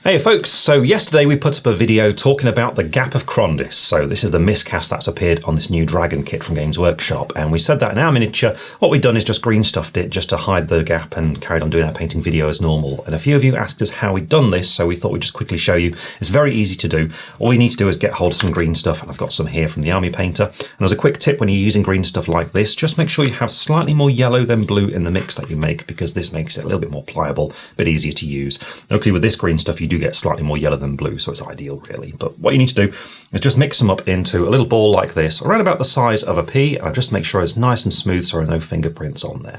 Hey folks, so yesterday we put up a video talking about the gap of Krondys. So this is the miscast that's appeared on this new dragon kit from Games Workshop, and we said that in our miniature what we'd done is just green stuffed it just to hide the gap and carried on doing our painting video as normal. And a few of you asked us how we'd done this, so we thought we'd just quickly show you. It's very easy to do. All you need to do is get hold of some green stuff, and I've got some here from the Army Painter. And as a quick tip, when you're using green stuff like this, just make sure you have slightly more yellow than blue in the mix that you make, because this makes it a little bit more pliable, a bit easier to use. Luckily with this green stuff you do get slightly more yellow than blue, so it's ideal really. But what you need to do is just mix them up into a little ball like this, around about the size of a pea, and just make sure it's nice and smooth so there are no fingerprints on there.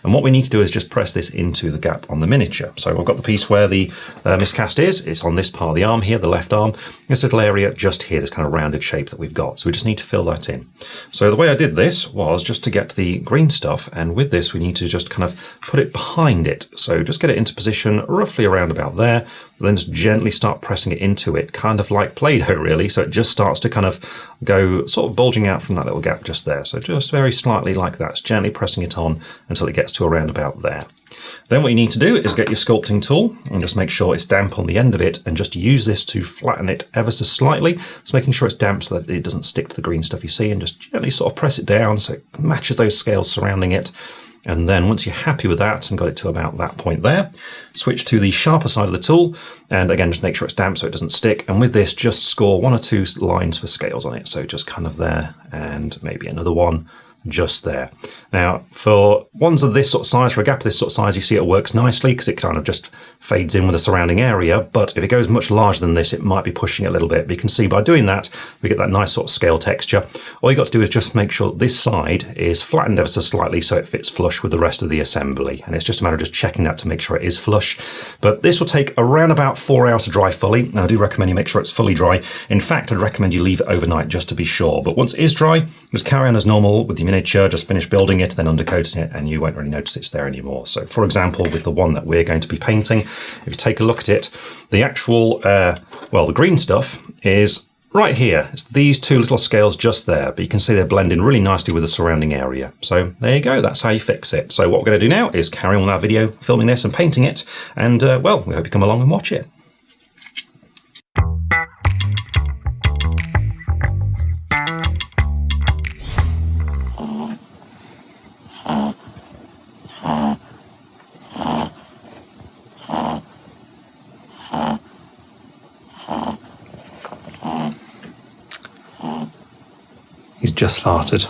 And what we need to do is just press this into the gap on the miniature. So I've got the piece where the miscast is. It's on this part of the arm here, the left arm. This little area just here, this kind of rounded shape that we've got. So we just need to fill that in. So the way I did this was just to get the green stuff, and with this we need to just kind of put it behind it. So just get it into position roughly around about there, then just gently start pressing it into it, kind of like Play-Doh really, so it just starts to kind of go sort of bulging out from that little gap just there. So just very slightly like that, just gently pressing it on until it gets to around about there. Then what you need to do is get your sculpting tool and just make sure it's damp on the end of it, and just use this to flatten it ever so slightly, just making sure it's damp so that it doesn't stick to the green stuff you see, and just gently sort of press it down so it matches those scales surrounding it. And then once you're happy with that and got it to about that point there, switch to the sharper side of the tool, and again just make sure it's damp so it doesn't stick. And with this, just score 1 or 2 lines for scales on it, so just kind of there, and maybe another one just there. Now for ones of this sort of size, for a gap of this sort of size, you see it works nicely because it kind of just fades in with the surrounding area. But if it goes much larger than this, it might be pushing it a little bit. But you can see by doing that, we get that nice sort of scale texture. All you got to do is just make sure this side is flattened ever so slightly so it fits flush with the rest of the assembly. And it's just a matter of just checking that to make sure it is flush. But this will take around about 4 hours to dry fully. Now I do recommend you make sure it's fully dry. In fact, I'd recommend you leave it overnight just to be sure. But once it is dry, just carry on as normal with your miniature, just finish building it, then undercoating it, and you won't really notice it's there anymore. So for example, with the one that we're going to be painting, if you take a look at it, the actual, well, the green stuff is right here. It's these 2 little scales just there, but you can see they're blending really nicely with the surrounding area. So there you go, that's how you fix it. So what we're going to do now is carry on with our video, filming this and painting it, and well, we hope you come along and watch it. He's just farted.